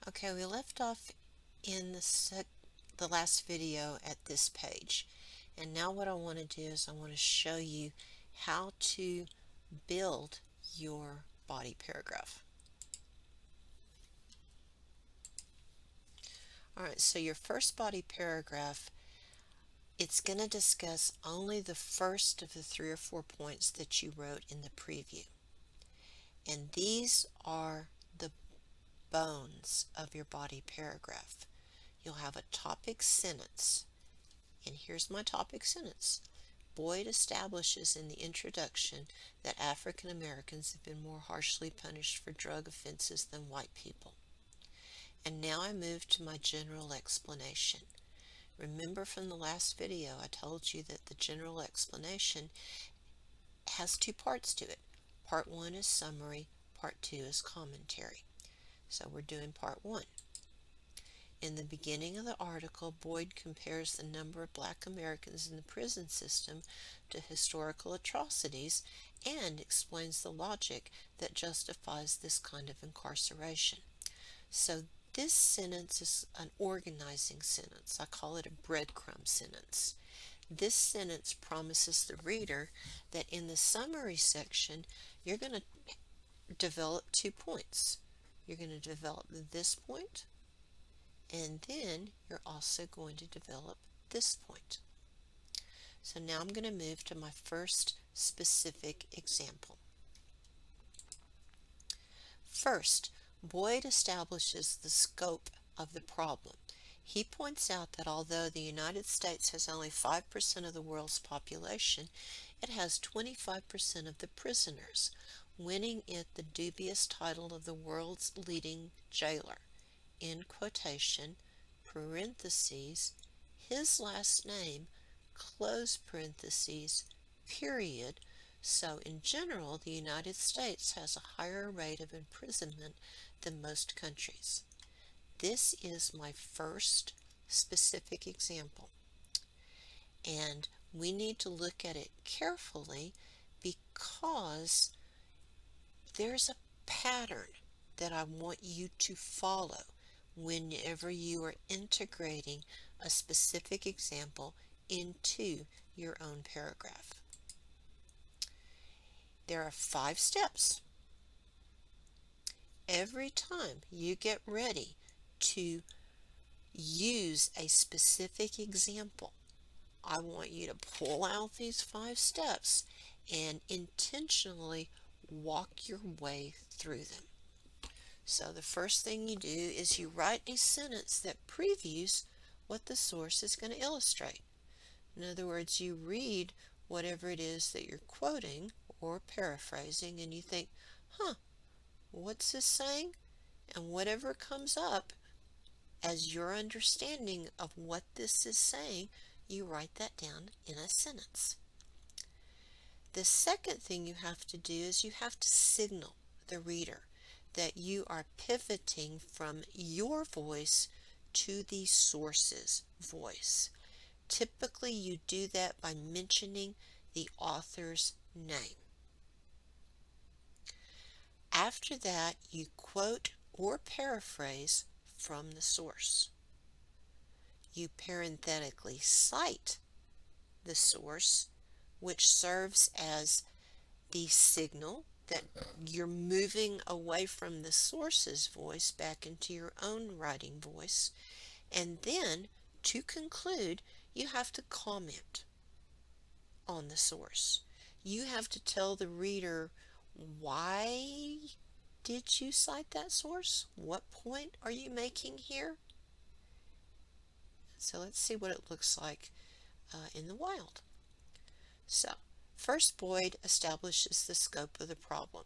Okay, we left off in the last video at this page. And now what I want to do is I want to show you how to build your body paragraph. Alright, so your first body paragraph, it's going to discuss only the first of the 3 or 4 points that you wrote in the preview. And these are the bones of your body paragraph. You'll have a topic sentence. And here's my topic sentence. Boyd establishes in the introduction that African Americans have been more harshly punished for drug offenses than white people. And now I move to my general explanation. Remember from the last video I told you that the general explanation has 2 parts to it. Part 1 is summary, part 2 is commentary. So we're doing part 1. In the beginning of the article, Boyd compares the number of black Americans in the prison system to historical atrocities and explains the logic that justifies this kind of incarceration. So this sentence is an organizing sentence. I call it a breadcrumb sentence. This sentence promises the reader that in the summary section, you're going to develop 2 points. You're going to develop this point, and then you're also going to develop this point. So now I'm going to move to my first specific example. First, Boyd establishes the scope of the problem. He points out that although the United States has only 5% of the world's population, it has 25% of the prisoners, winning it the dubious title of the world's leading jailer. In quotation, parentheses, his last name, close parentheses, period. So in general, the United States has a higher rate of imprisonment than most countries. This is my first specific example. And we need to look at it carefully because there's a pattern that I want you to follow whenever you are integrating a specific example into your own paragraph. There are 5 steps. Every time you get ready to use a specific example, I want you to pull out these 5 steps and intentionally walk your way through them. So the first thing you do is you write a sentence that previews what the source is going to illustrate. In other words, you read whatever it is that you're quoting or paraphrasing and you think, what's this saying? And whatever comes up as your understanding of what this is saying, you write that down in a sentence. The second thing you have to do is you have to signal the reader that you are pivoting from your voice to the source's voice. Typically, you do that by mentioning the author's name. After that, you quote or paraphrase from the source. You parenthetically cite the source, which serves as the signal that you're moving away from the source's voice back into your own writing voice. And then, to conclude, you have to comment on the source. You have to tell the reader, why did you cite that source? What point are you making here? So let's see what it looks like in the wild. So, first, Boyd establishes the scope of the problem.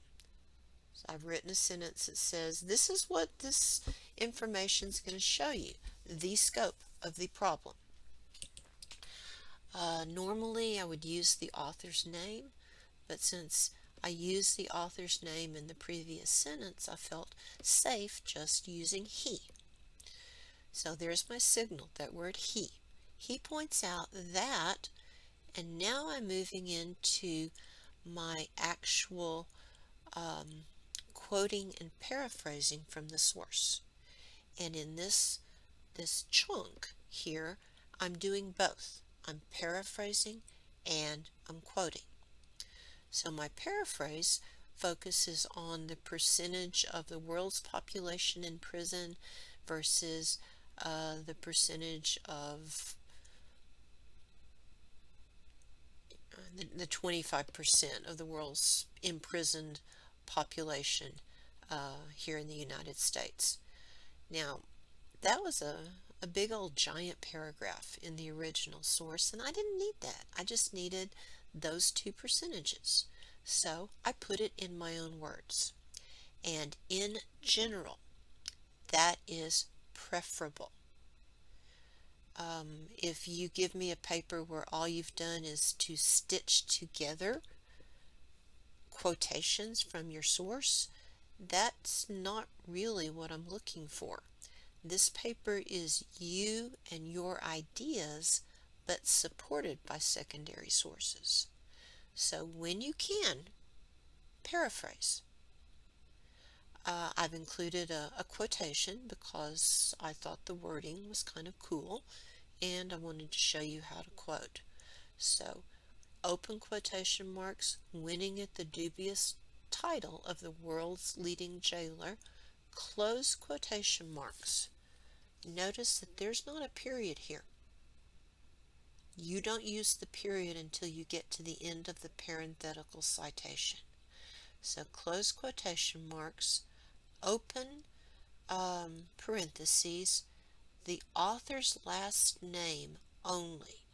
So I've written a sentence that says, this is what this information is going to show you, the scope of the problem. Normally, I would use the author's name, but since I used the author's name in the previous sentence, I felt safe just using he. So there's my signal, that word he. He points out that, and now I'm moving into my actual quoting and paraphrasing from the source. And in this chunk here, I'm doing both. I'm paraphrasing and I'm quoting. So my paraphrase focuses on the percentage of the world's population in prison versus the percentage of the 25% of the world's imprisoned population here in the United States. Now, that was a big old giant paragraph in the original source, and I didn't need that. I just needed those two percentages. So I put it in my own words. And in general, that is preferable. If you give me a paper where all you've done is to stitch together quotations from your source, that's not really what I'm looking for. This paper is you and your ideas, but supported by secondary sources. So when you can, paraphrase. I've included a quotation because I thought the wording was kind of cool and I wanted to show you how to quote. So, open quotation marks, winning at the dubious title of the world's leading jailer, close quotation marks. Notice that there's not a period here. You don't use the period until you get to the end of the parenthetical citation. So close quotation marks, open parentheses, the author's last name only.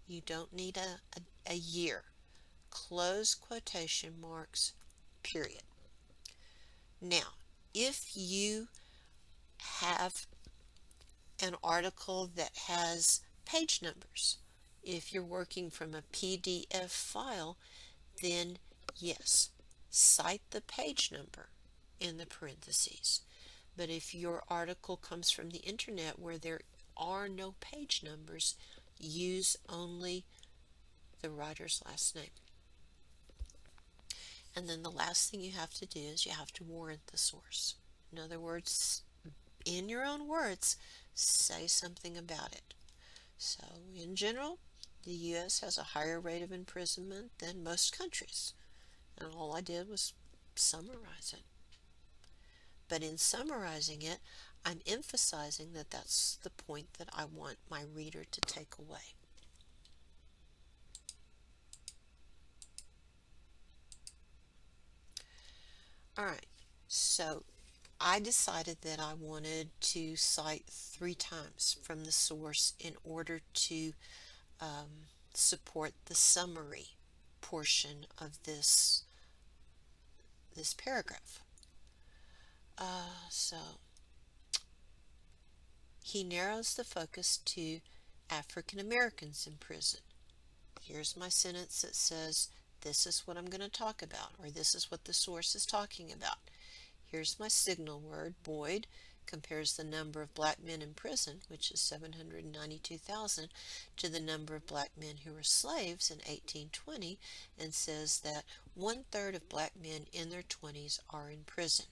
You don't need a year. Close quotation marks, period. Now, if you have an article that has page numbers, if you're working from a PDF file, then yes, cite the page number in the parentheses. But if your article comes from the internet where there are no page numbers, use only the writer's last name. And then the last thing you have to do is you have to warrant the source. In other words, in your own words, say something about it. So in general, the U.S. has a higher rate of imprisonment than most countries. And all I did was summarize it. But in summarizing it, I'm emphasizing that that's the point that I want my reader to take away. All right, so I decided that I wanted to cite 3 times from the source in order to support the summary portion of this paragraph. So he narrows the focus to African Americans in prison. Here's my sentence that says, this is what I'm going to talk about, or this is what the source is talking about. Here's my signal word. Boyd compares the number of black men in prison, which is 792,000, to the number of black men who were slaves in 1820, and says that 1/3 of black men in their 20s are in prison.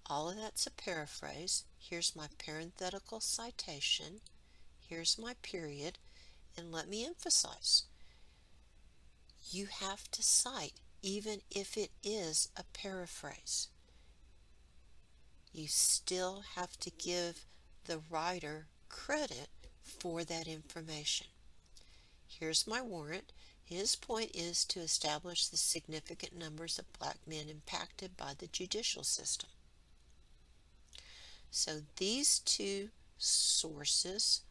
All of that's a paraphrase. Here's my parenthetical citation. Here's my period. And let me emphasize, you have to cite even if it is a paraphrase. You still have to give the writer credit for that information. Here's my warrant. His point is to establish the significant numbers of black men impacted by the judicial system. So these 2 sources,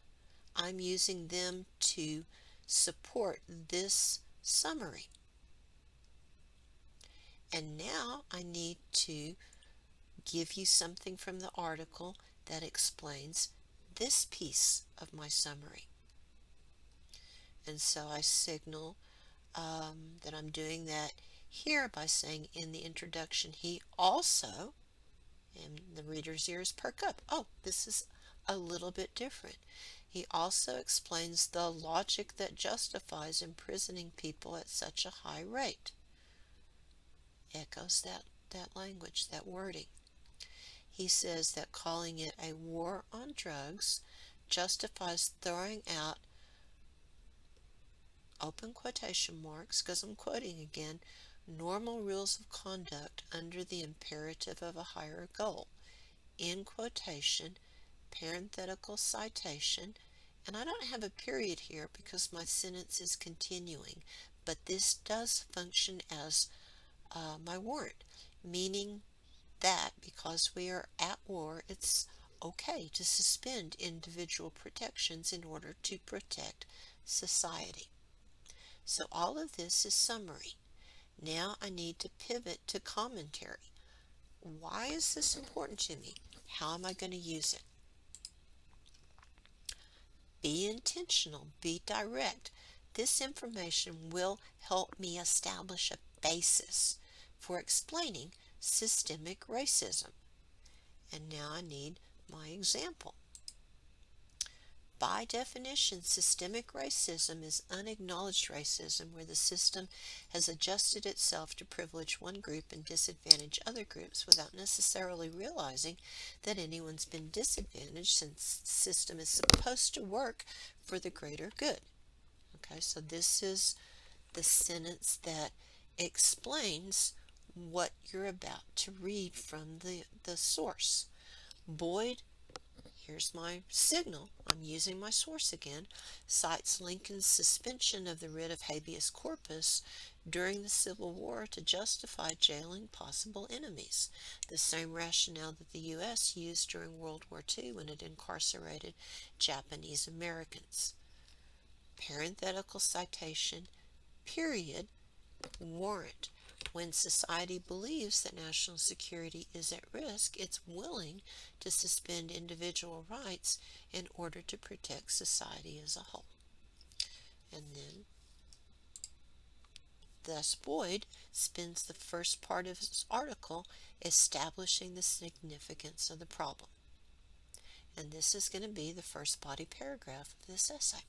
I'm using them to support this summary. And now I need to give you something from the article that explains this piece of my summary. And so I signal that I'm doing that here by saying in the introduction, he also, and the reader's ears perk up. Oh, this is a little bit different. He also explains the logic that justifies imprisoning people at such a high rate. Echoes that language, that wording. he says that calling it a war on drugs justifies throwing out, open quotation marks, because I'm quoting again, normal rules of conduct under the imperative of a higher goal, in quotation, parenthetical citation, and I don't have a period here because my sentence is continuing, but this does function as my warrant, meaning that because we are at war, it's okay to suspend individual protections in order to protect society. So all of this is summary. Now I need to pivot to commentary. Why is this important to me? How am I going to use it? Be intentional, be direct. This information will help me establish a basis for explaining systemic racism. And now I need my example. By definition, systemic racism is unacknowledged racism where the system has adjusted itself to privilege one group and disadvantage other groups without necessarily realizing that anyone's been disadvantaged, since the system is supposed to work for the greater good. Okay, so this is the sentence that explains what you're about to read from the source. Boyd, here's my signal, I'm using my source again, cites Lincoln's suspension of the writ of habeas corpus during the Civil War to justify jailing possible enemies, the same rationale that the U.S. used during World War II when it incarcerated Japanese Americans. Parenthetical citation, period, warrant. When society believes that national security is at risk, it's willing to suspend individual rights in order to protect society as a whole. And then, thus Boyd spends the first part of his article establishing the significance of the problem. And this is going to be the first body paragraph of this essay.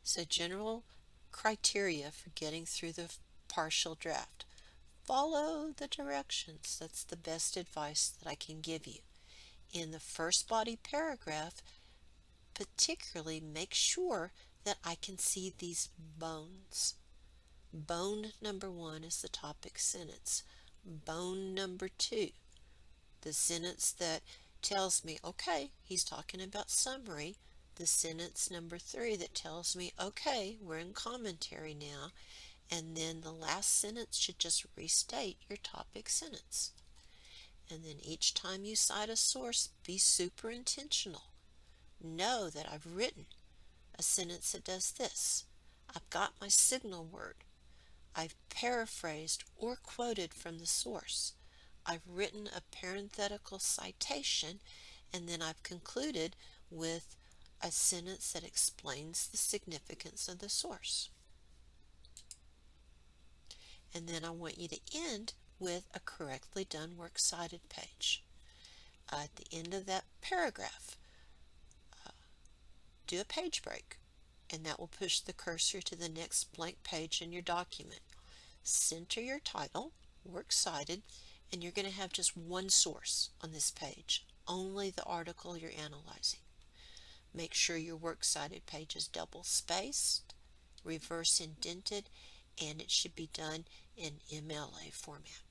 So general criteria for getting through the partial draft. Follow the directions. That's the best advice that I can give you. In the first body paragraph, particularly make sure that I can see these bones. Bone number 1 is the topic sentence. Bone number 2, the sentence that tells me, okay, he's talking about summary. The sentence number 3 that tells me, okay, we're in commentary now. And then the last sentence should just restate your topic sentence. And then each time you cite a source, be super intentional. Know that I've written a sentence that does this. I've got my signal word. I've paraphrased or quoted from the source. I've written a parenthetical citation, and then I've concluded with a sentence that explains the significance of the source. And then I want you to end with a correctly done works cited page. At the end of that paragraph, do a page break, and that will push the cursor to the next blank page in your document. Center your title, works cited, and you're going to have just one source on this page, only the article you're analyzing. Make sure your works cited page is double spaced, reverse indented, and it should be done in MLA format.